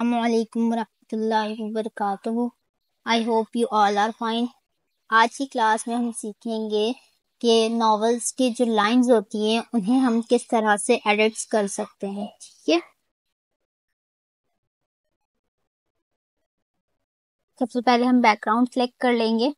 अस्सलामुअलैकुम वरहमतुल्लाहि वबरकातुहू। I hope you all are fine. आज की क्लास में हम सीखेंगे कि नॉवेल्स की जो लाइंस होती हैं उन्हें हम किस तरह से एडिट्स कर सकते हैं। ठीक है, सबसे पहले हम बैकग्राउंड सेलेक्ट कर लेंगे।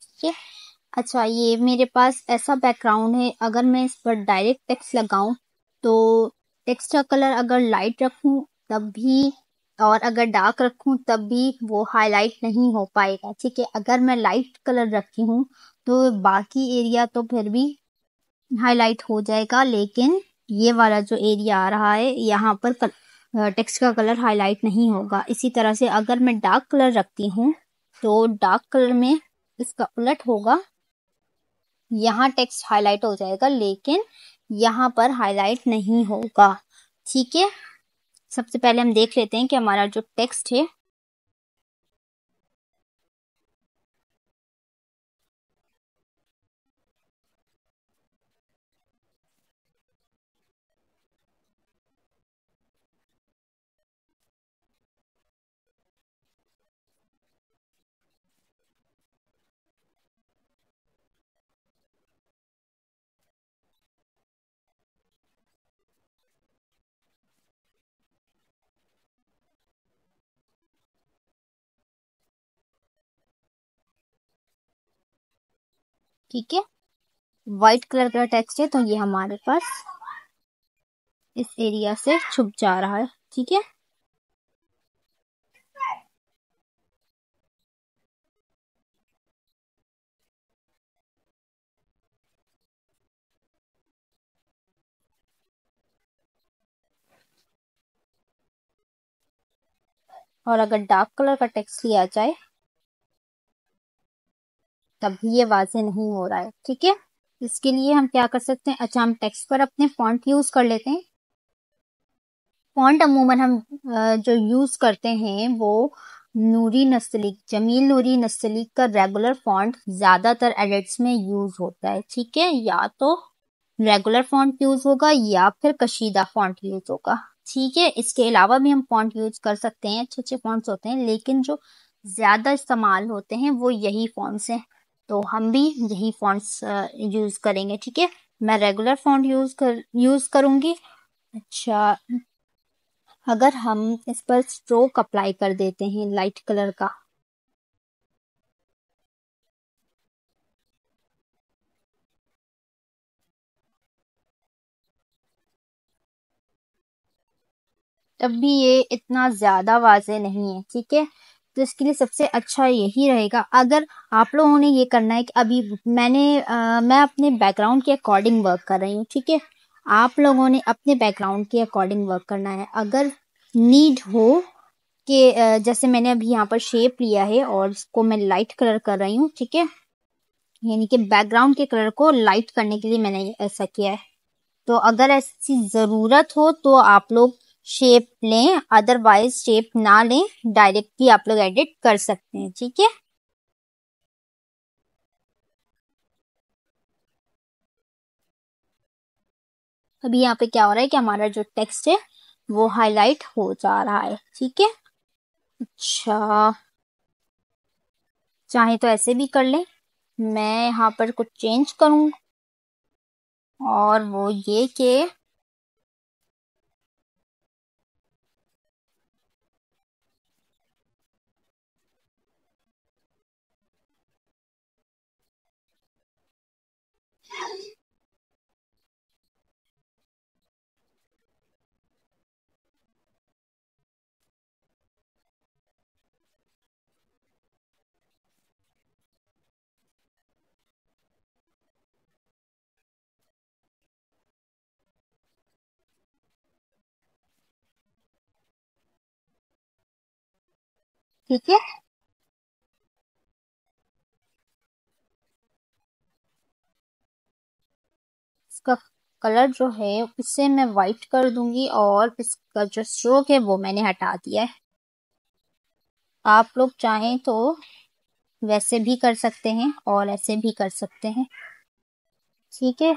ठीक है, अच्छा ये मेरे पास ऐसा बैकग्राउंड है, अगर मैं इस पर डायरेक्ट टेक्स्ट लगाऊं तो टेक्स्ट का कलर अगर लाइट रखूं तब भी और अगर डार्क रखूं तब भी वो हाईलाइट नहीं हो पाएगा। ठीक है, अगर मैं लाइट कलर रखी हूं तो बाकी एरिया तो फिर भी हाईलाइट हो जाएगा, लेकिन ये वाला जो एरिया आ रहा है यहाँ पर टेक्स्ट का कलर हाईलाइट नहीं होगा। इसी तरह से अगर मैं डार्क कलर रखती हूँ तो डार्क कलर में इसका उलट होगा, यहाँ टेक्स्ट हाईलाइट हो जाएगा लेकिन यहाँ पर हाईलाइट नहीं होगा। ठीक है, सबसे पहले हम देख लेते हैं कि हमारा जो टेक्स्ट है ठीक है, व्हाइट कलर का टेक्स्ट है तो ये हमारे पास इस एरिया से छुप जा रहा है। ठीक है, और अगर डार्क कलर का टेक्स्ट लिया जाए तब भी ये वाजे नहीं हो रहा है। ठीक है, इसके लिए हम क्या कर सकते हैं, अच्छा हम टेक्स्ट पर अपने फॉन्ट यूज कर लेते हैं। फॉन्ट अमूमन हम जो यूज करते हैं वो नूरी नस्तलीक, जमील नूरी नस्तलीक का रेगुलर फॉन्ट ज्यादातर एडिट्स में यूज होता है। ठीक है, या तो रेगुलर फॉन्ट यूज होगा या फिर कशीदा फॉन्ट यूज होगा। ठीक है, इसके अलावा भी हम फॉन्ट यूज कर सकते हैं, अच्छे अच्छे फॉन्ट्स होते हैं, लेकिन जो ज्यादा इस्तेमाल होते हैं वो यही फॉन्ट्स हैं, तो हम भी यही फॉन्ट्स यूज करेंगे। ठीक है, मैं रेगुलर फॉन्ट यूज करूंगी। अच्छा, अगर हम इस पर स्ट्रोक अप्लाई कर देते हैं लाइट कलर का, तब भी ये इतना ज्यादा वाजे नहीं है। ठीक है, तो इसके लिए सबसे अच्छा यही रहेगा, अगर आप लोगों ने ये करना है कि अभी मैं अपने बैकग्राउंड के अकॉर्डिंग वर्क कर रही हूँ। ठीक है, आप लोगों ने अपने बैकग्राउंड के अकॉर्डिंग वर्क करना है। अगर नीड हो कि जैसे मैंने अभी यहाँ पर शेप लिया है और इसको मैं लाइट कलर कर रही हूँ। ठीक है, यानी कि बैकग्राउंड के कलर को लाइट करने के लिए मैंने ऐसा किया है, तो अगर ऐसी जरूरत हो तो आप लोग शेप लें, अदरवाइज शेप ना लें, डायरेक्ट भी आप लोग एडिट कर सकते हैं। ठीक है, अभी यहाँ पे क्या हो रहा है कि हमारा जो टेक्स्ट है वो हाईलाइट हो जा रहा है। ठीक है, अच्छा चाहे तो ऐसे भी कर लें, मैं यहाँ पर कुछ चेंज करूँ और वो ये कि ठीक है, इसका कलर जो है उसे मैं वाइट कर दूंगी और इसका जो स्ट्रोक है वो मैंने हटा दिया है। आप लोग चाहें तो वैसे भी कर सकते हैं और ऐसे भी कर सकते हैं, ठीक है।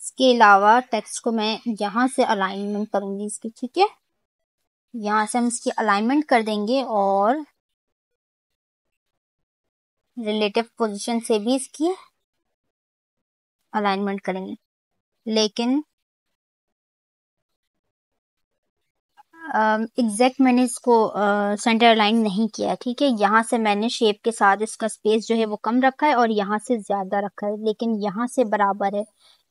इसके अलावा टेक्स्ट को मैं यहाँ से अलाइनमेंट करूंगी इसकी, ठीक है। यहाँ से हम इसकी अलाइनमेंट कर देंगे और रिलेटिव पोजीशन से भी इसकी अलाइनमेंट करेंगे, लेकिन एग्जैक्ट मैंने इसको सेंटर अलाइन नहीं किया, ठीक है। यहाँ से मैंने शेप के साथ इसका स्पेस जो है वो कम रखा है और यहाँ से ज्यादा रखा है, लेकिन यहाँ से बराबर है।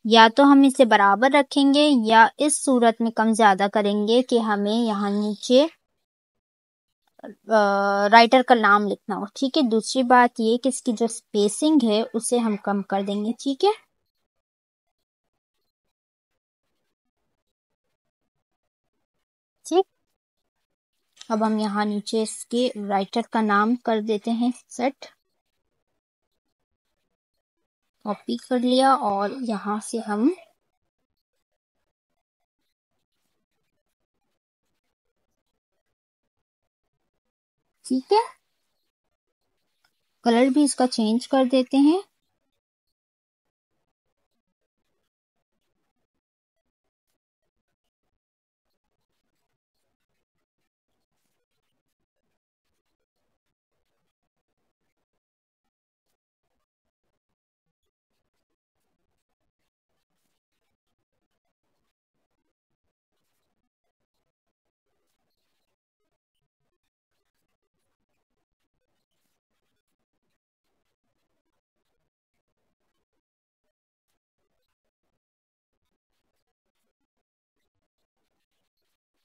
या तो हम इसे बराबर रखेंगे या इस सूरत में कम ज्यादा करेंगे कि हमें यहाँ नीचे राइटर का नाम लिखना हो, ठीक है। दूसरी बात ये कि इसकी जो स्पेसिंग है उसे हम कम कर देंगे, ठीक है। ठीक, अब हम यहाँ नीचे इसके राइटर का नाम कर देते हैं सेट। कॉपी कर लिया और यहाँ से हम ठीक है कलर भी इसका चेंज कर देते हैं।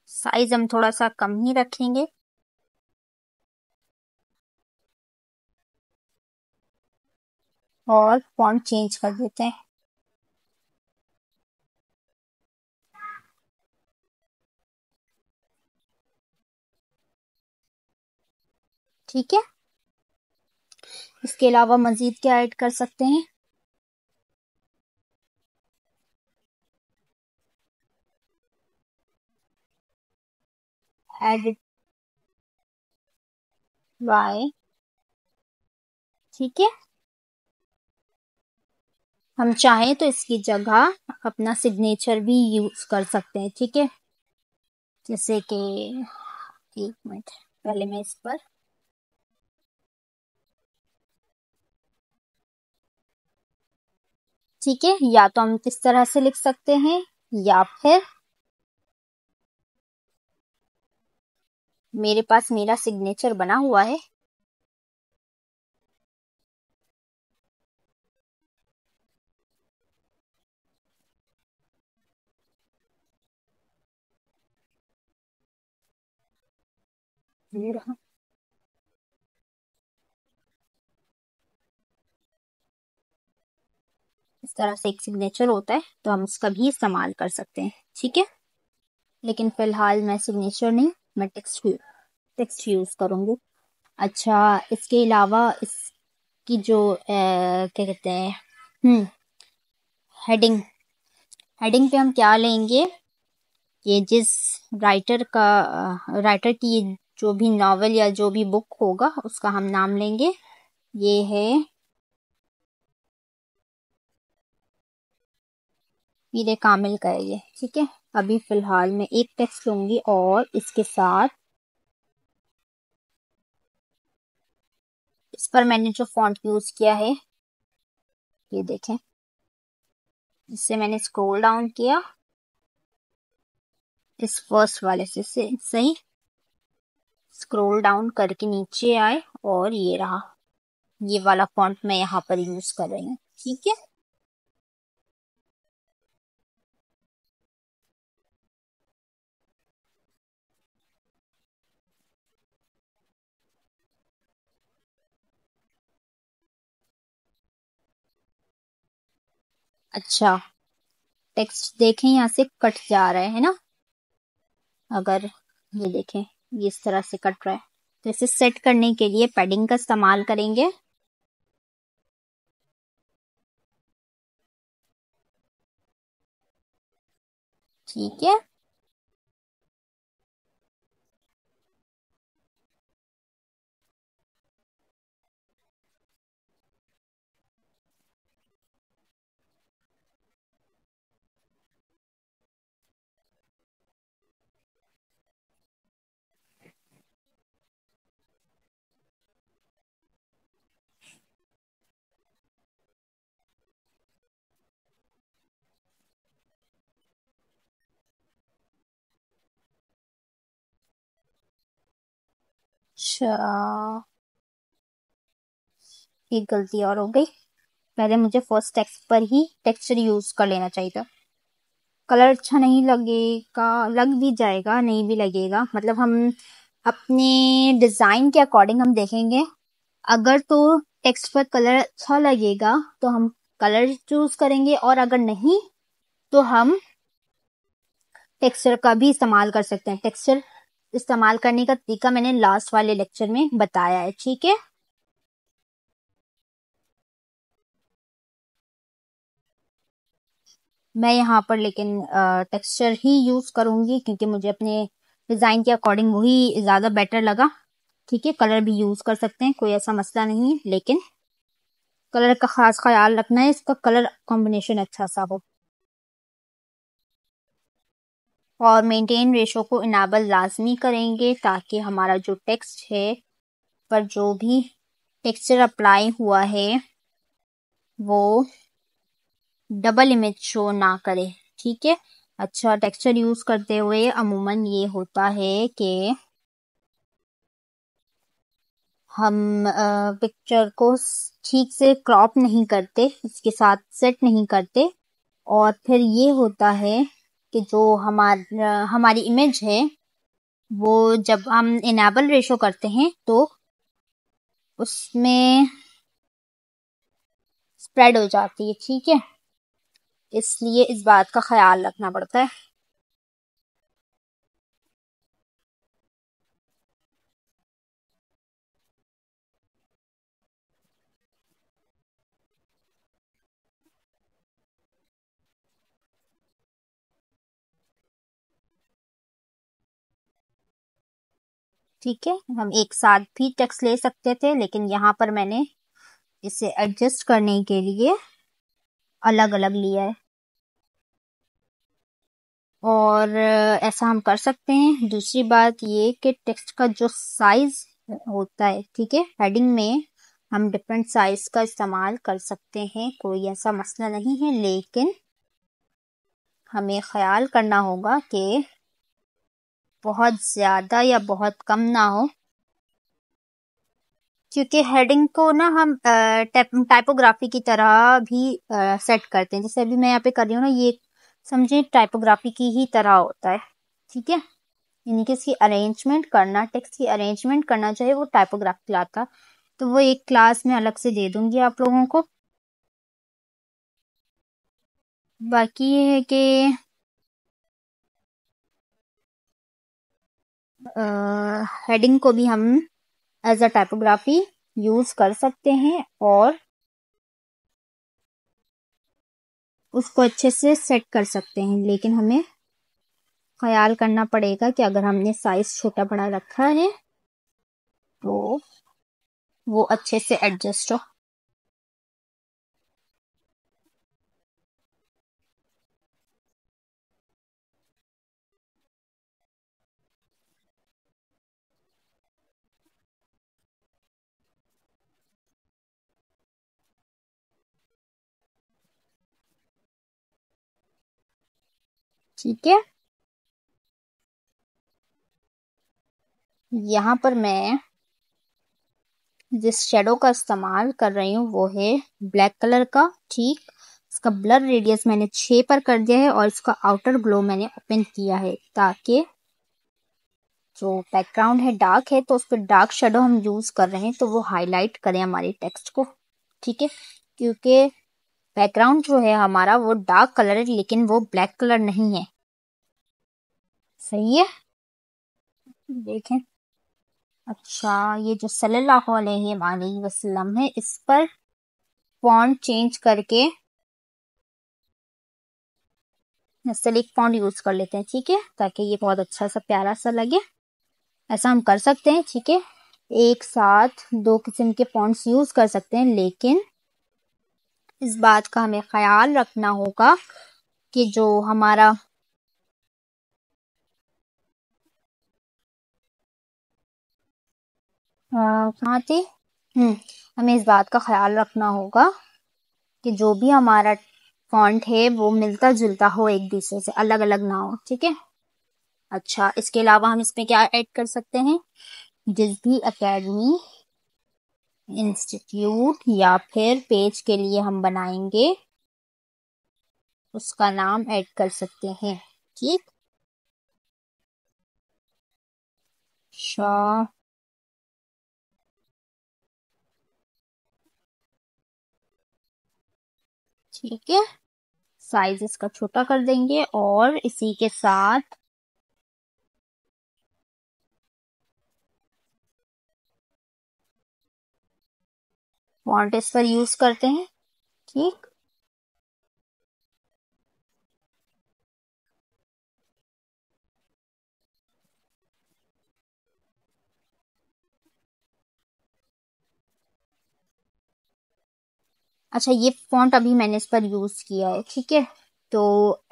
साइज हम थोड़ा सा कम ही रखेंगे और फॉन्ट चेंज कर देते हैं, ठीक है। इसके अलावा मजीद क्या ऐड कर सकते हैं? एडिट वाई, ठीक है। हम चाहें तो इसकी जगह अपना सिग्नेचर भी यूज कर सकते हैं, ठीक है। जैसे कि एक मिनट, पहले मैं इस पर ठीक है, या तो हम किस तरह से लिख सकते हैं या फिर मेरे पास मेरा सिग्नेचर बना हुआ है, ये रहा। इस तरह से एक सिग्नेचर होता है तो हम उसका भी इस्तेमाल कर सकते हैं, ठीक है। लेकिन फिलहाल मैं सिग्नेचर नहीं, मैं टेक्स्ट यूज करूंगी। अच्छा, इसके अलावा इसकी जो क्या कहते हैं, हेडिंग, हेडिंग पे हम क्या लेंगे? ये जिस राइटर की जो भी नॉवेल या जो भी बुक होगा उसका हम नाम लेंगे। ये है मीरे कामिल का है ये, ठीक है। अभी फिलहाल मैं एक टेक्स्ट लूंगी और इसके साथ इस पर मैंने जो फॉन्ट यूज किया है ये देखें। इससे मैंने स्क्रॉल डाउन किया इस फर्स्ट वाले से सही स्क्रॉल डाउन करके नीचे आए और ये रहा, ये वाला फॉन्ट मैं यहाँ पर यूज कर रही हूँ, ठीक है। अच्छा, टेक्स्ट देखें यहाँ से कट जा रहा है ना। अगर ये देखें, ये इस तरह से कट रहा है, तो इसे सेट करने के लिए पैडिंग का इस्तेमाल करेंगे। ठीक है, अच्छा, एक गलती और हो गई। पहले मुझे फर्स्ट टेक्स्ट पर ही टेक्सचर यूज कर लेना चाहिए था। कलर अच्छा नहीं लगेगा, लग भी जाएगा, नहीं भी लगेगा, मतलब हम अपने डिजाइन के अकॉर्डिंग हम देखेंगे। अगर तो टेक्स्ट पर कलर अच्छा लगेगा तो हम कलर चूज करेंगे, और अगर नहीं तो हम टेक्सचर का भी इस्तेमाल कर सकते हैं। टेक्सचर इस्तेमाल करने का तरीका मैंने लास्ट वाले लेक्चर में बताया है, ठीक है। मैं यहाँ पर लेकिन टेक्सचर ही यूज करूंगी, क्योंकि मुझे अपने डिजाइन के अकॉर्डिंग वही ज्यादा बेटर लगा। ठीक है, कलर भी यूज कर सकते हैं, कोई ऐसा मसला नहीं है, लेकिन कलर का खास ख्याल रखना है, इसका कलर कॉम्बिनेशन अच्छा सा हो। और मेंटेन रेशो को इनेबल लाजमी करेंगे, ताकि हमारा जो टेक्स्ट है पर जो भी टेक्सचर अप्लाई हुआ है वो डबल इमेज शो ना करे। ठीक है। अच्छा, टेक्सचर यूज करते हुए अमूमन ये होता है कि हम पिक्चर को ठीक से क्रॉप नहीं करते, इसके साथ सेट नहीं करते, और फिर ये होता है कि जो हमारी इमेज है वो जब हम इनेबल रेशो करते हैं तो उसमें स्प्रेड हो जाती है। ठीक है, इसलिए इस बात का ख्याल रखना पड़ता है। ठीक है, हम एक साथ भी टेक्स्ट ले सकते थे, लेकिन यहाँ पर मैंने इसे एडजस्ट करने के लिए अलग अलग लिया है। और ऐसा हम कर सकते हैं। दूसरी बात ये कि टेक्स्ट का जो साइज होता है, ठीक है, हेडिंग में हम डिफरेंट साइज का इस्तेमाल कर सकते हैं, कोई ऐसा मसला नहीं है, लेकिन हमें ख्याल करना होगा कि बहुत ज्यादा या बहुत कम ना हो, क्योंकि हेडिंग को ना हम टाइपोग्राफी की तरह भी सेट करते हैं। जैसे अभी मैं यहाँ पे कर रही हूँ ना, ये समझे टाइपोग्राफी की ही तरह होता है। ठीक है, यानी कि इसकी अरेंजमेंट करना, टेक्स्ट की अरेंजमेंट करना चाहिए, वो टाइपोग्राफी आता, तो वो एक क्लास में अलग से दे दूंगी आप लोगों को। बाकी ये है कि हेडिंग को भी हम एज अ टाइपोग्राफी यूज कर सकते हैं, और उसको अच्छे से सेट कर सकते हैं, लेकिन हमें ख्याल करना पड़ेगा कि अगर हमने साइज छोटा बड़ा रखा है तो वो अच्छे से एडजस्ट हो। ठीक है, यहाँ पर मैं जिस शेडो का इस्तेमाल कर रही हूँ वो है ब्लैक कलर का। ठीक, इसका ब्लर रेडियस मैंने 6 पर कर दिया है, और इसका आउटर ग्लो मैंने ओपन किया है, ताकि जो बैकग्राउंड है डार्क है तो उस पर डार्क शेडो हम यूज कर रहे हैं तो वो हाईलाइट करें हमारे टेक्स्ट को। ठीक है, क्योंकि बैकग्राउंड जो है हमारा वो डार्क कलर है, लेकिन वो ब्लैक कलर नहीं है। सही है, देखें। अच्छा, ये जो सल्लल्लाहु अलैहि वसल्लम है, इस पर फॉन्ट चेंज करके सेलेक्ट फॉन्ट यूज कर लेते हैं, ठीक है, ताकि ये बहुत अच्छा सा प्यारा सा लगे। ऐसा हम कर सकते हैं, ठीक है। एक साथ दो किस्म के फॉन्ट्स यूज कर सकते हैं, लेकिन इस बात का हमें ख्याल रखना होगा कि जो हमारा कहाँ थे, हमें इस बात का ख्याल रखना होगा कि जो भी हमारा फॉन्ट है वो मिलता जुलता हो, एक दूसरे से अलग अलग ना हो, ठीक है। अच्छा, इसके अलावा हम इसमें क्या ऐड कर सकते हैं, जिस भी एकेडमी, इंस्टीट्यूट या फिर पेज के लिए हम बनाएंगे उसका नाम ऐड कर सकते हैं, ठीक। अच्छा, ठीक है, साइज इसका छोटा कर देंगे और इसी के साथ फॉन्ट इस पर यूज करते हैं, ठीक। अच्छा, ये फॉन्ट अभी मैंने इस पर यूज किया है, ठीक है। तो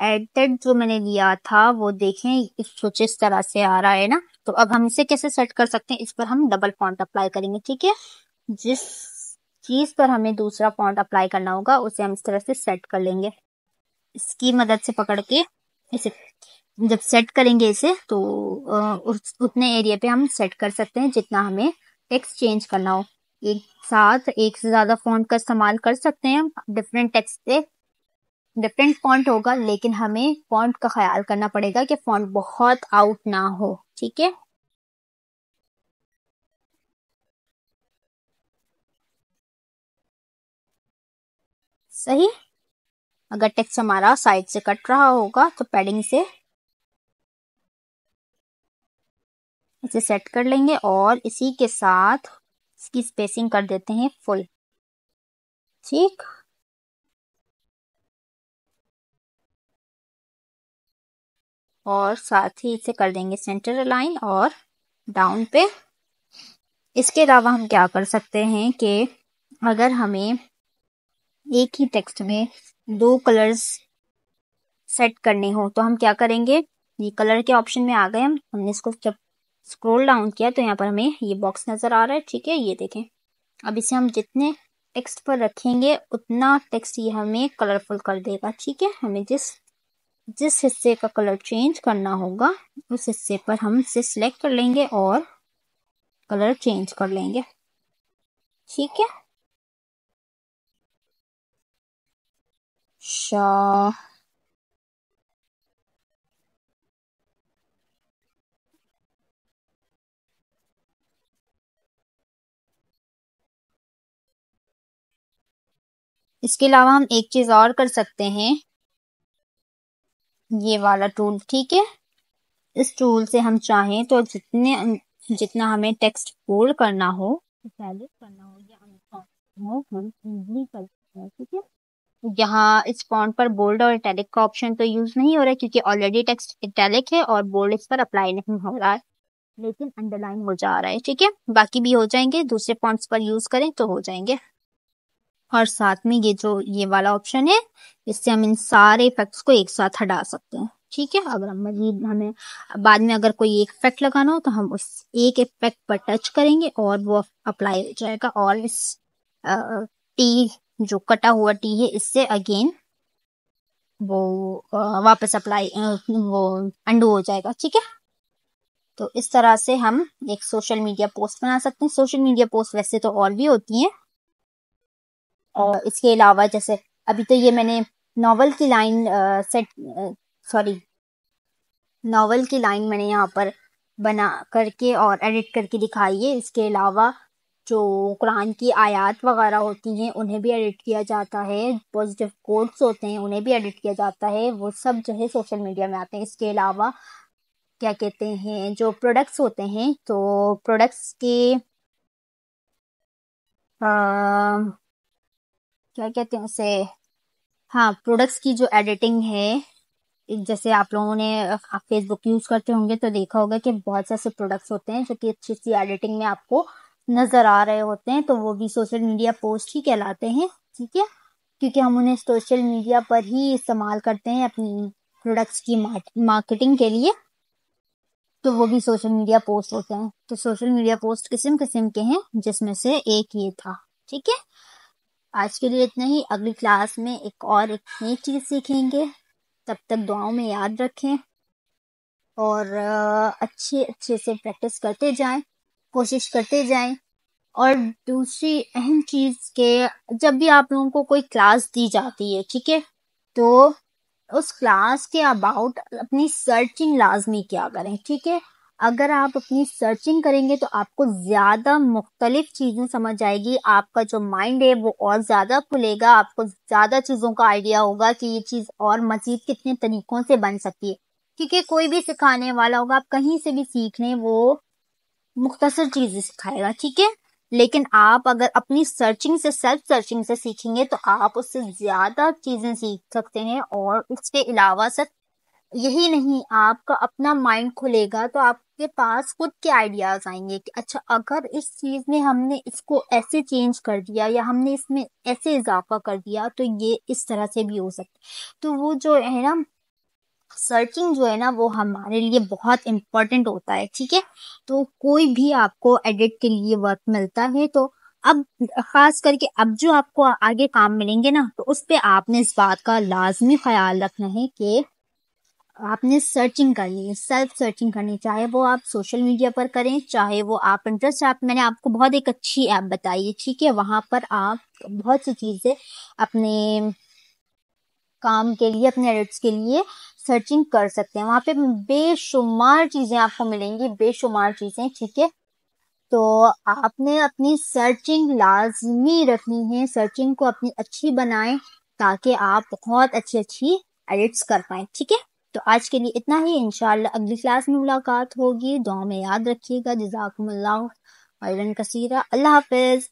एडिट जो मैंने लिया था वो देखें इस कुछ इस तरह से आ रहा है ना। तो अब हम इसे कैसे सेट कर सकते हैं, इस पर हम डबल फॉन्ट अप्लाई करेंगे, ठीक है। जिस चीज पर हमें दूसरा फॉन्ट अप्लाई करना होगा उसे हम इस तरह से सेट कर लेंगे, इसकी मदद से पकड़ के इसे जब सेट करेंगे इसे, तो उतने एरिया पे हम सेट कर सकते हैं जितना हमें टेक्स्ट चेंज करना हो। एक साथ एक से ज्यादा फॉन्ट का इस्तेमाल कर सकते हैं हम, डिफरेंट टेक्स्ट पे डिफरेंट फॉन्ट होगा, लेकिन हमें फॉन्ट का ख्याल करना पड़ेगा कि फॉन्ट बहुत आउट ना हो, ठीक है। सही। अगर टेक्स्ट हमारा साइड से कट रहा होगा तो पैडिंग से इसे सेट कर लेंगे और इसी के साथ इसकी स्पेसिंग कर देते हैं फुल, ठीक। और साथ ही इसे कर देंगे सेंटर अलाइन और डाउन पे। इसके अलावा हम क्या कर सकते हैं कि अगर हमें एक ही टेक्स्ट में दो कलर्स सेट करने हो तो हम क्या करेंगे, ये कलर के ऑप्शन में आ गए हमने इसको जब स्क्रॉल डाउन किया तो यहाँ पर हमें ये बॉक्स नजर आ रहा है, ठीक है, ये देखें। अब इसे हम जितने टेक्स्ट पर रखेंगे उतना टेक्स्ट ये हमें कलरफुल कर देगा, ठीक है। हमें जिस जिस हिस्से का कलर चेंज करना होगा उस हिस्से पर हम इसे सिलेक्ट कर लेंगे और कलर चेंज कर लेंगे, ठीक है। अच्छा, इसके अलावा हम एक चीज और कर सकते हैं, ये वाला टूल, ठीक है। इस टूल से हम चाहें तो जितना हमें टेक्स्ट बोल्ड करना हो, इटैलिक करना हो या अनफॉन्ट हो, हम इजीली कर सकते हैं, ठीक है। यहाँ इस फॉन्ट पर बोल्ड और इटैलिक का ऑप्शन तो यूज नहीं हो रहा है क्योंकि ऑलरेडी टेक्स्ट इटैलिक है और बोल्ड इस पर अप्लाई नहीं हो रहा है, लेकिन अंडरलाइन हो जा रहा है, ठीक है। बाकी भी हो जाएंगे, दूसरे फॉन्ट्स पर यूज करें तो हो जाएंगे। और साथ में ये जो ये वाला ऑप्शन है, इससे हम इन सारे इफेक्ट्स को एक साथ हटा सकते हैं, ठीक है। अगर हम मजीद हमें बाद में अगर कोई एक इफेक्ट लगाना हो तो हम उस एक इफेक्ट पर टच करेंगे और वो अप्लाई हो जाएगा, और इस टी जो कटा हुआ टी है इससे अगेन वो वापस अप्लाई वो अंडू हो जाएगा, ठीक है। तो इस तरह से हम एक सोशल मीडिया पोस्ट बना सकते हैं। सोशल मीडिया पोस्ट वैसे तो और भी होती हैं, और इसके अलावा जैसे अभी तो ये मैंने नॉवल की लाइन सेट सॉरी नॉवल की लाइन मैंने यहाँ पर बना करके और एडिट करके दिखाई है। इसके अलावा जो कुरान की आयत वगैरह होती हैं उन्हें भी एडिट किया जाता है, पॉजिटिव कोट्स होते हैं उन्हें भी एडिट किया जाता है, वो सब जो है सोशल मीडिया में आते हैं। इसके अलावा क्या कहते हैं, जो प्रोडक्ट्स होते हैं तो प्रोडक्ट्स के क्या कहते हैं उसे, हाँ प्रोडक्ट्स की जो एडिटिंग है, जैसे आप लोगों ने आप फेसबुक यूज करते होंगे तो देखा होगा कि बहुत से ऐसे प्रोडक्ट्स होते हैं जो कि अच्छी सी एडिटिंग में आपको नजर आ रहे होते हैं, तो वो भी सोशल मीडिया पोस्ट ही कहलाते हैं। ठीक है, क्योंकि हम उन्हें सोशल मीडिया पर ही इस्तेमाल करते हैं अपनी प्रोडक्ट्स की मार्केटिंग के लिए, तो वो भी सोशल मीडिया पोस्ट होते हैं। तो सोशल मीडिया पोस्ट किस्म किस्म के हैं, जिसमें से एक ये था। ठीक है, आज के लिए इतना ही। अगली क्लास में एक नई चीज सीखेंगे। तब तक दुआओं में याद रखें और अच्छे अच्छे से प्रैक्टिस करते जाएं, कोशिश करते जाएं। और दूसरी अहम चीज के, जब भी आप लोगों को कोई क्लास दी जाती है, ठीक है, तो उस क्लास के अबाउट अपनी सर्चिंग लाजमी क्या करें। ठीक है, अगर आप अपनी सर्चिंग करेंगे तो आपको ज्यादा मुख्तलिफ चीजें समझ आएगी, आपका जो माइंड है वो और ज्यादा खुलेगा, आपको ज्यादा चीजों का आइडिया होगा कि ये चीज और मजीद कितने तरीकों से बन सकती है। क्योंकि कोई भी सिखाने वाला होगा, आप कहीं से भी सीख लें, वो मुख्तसर चीजें सिखाएगा। ठीक है, लेकिन आप अगर अपनी सर्चिंग से, सेल्फ सर्चिंग से सीखेंगे तो आप उससे ज्यादा चीजें सीख सकते हैं। और उसके अलावा सिर्फ यही नहीं, आपका अपना माइंड खुलेगा तो आपके पास खुद के आइडियाज आएंगे कि अच्छा अगर इस चीज में हमने इसको ऐसे चेंज कर दिया या हमने इसमें ऐसे इजाफा कर दिया तो ये इस तरह से भी हो सकता है। तो वो जो है ना, सर्चिंग जो है ना, वो हमारे लिए बहुत इम्पोर्टेंट होता है। ठीक है, तो कोई भी आपको एडिट के लिए वर्क मिलता है तो अब खास करके अब जो आपको आगे काम मिलेंगे ना, तो उस पे आपने इस बात का लाजमी ख्याल रखना है कि आपने सर्चिंग करनी है, सेल्फ सर्चिंग करनी, चाहे वो आप सोशल मीडिया पर करें, चाहे वो आप इंटरेस्ट ऐप, मैंने आपको बहुत एक अच्छी ऐप बताई है। ठीक है, वहां पर आप बहुत सी चीजें अपने काम के लिए, अपने एडिट्स के लिए सर्चिंग कर सकते हैं। वहां पे बेशुमार चीजें आपको मिलेंगी, बेशुमार चीजें। ठीक है, तो आपने अपनी सर्चिंग लाजमी रखनी है, सर्चिंग को अपनी अच्छी बनाएं ताकि आप बहुत अच्छी अच्छी एडिट्स कर पाएं। ठीक है, तो आज के लिए इतना ही। इंशाल्लाह अगली क्लास में मुलाकात होगी। दुआ में याद रखिएगा। जज़ाकुमुल्लाह खैरन कसीरा। अल्लाह हाफिज।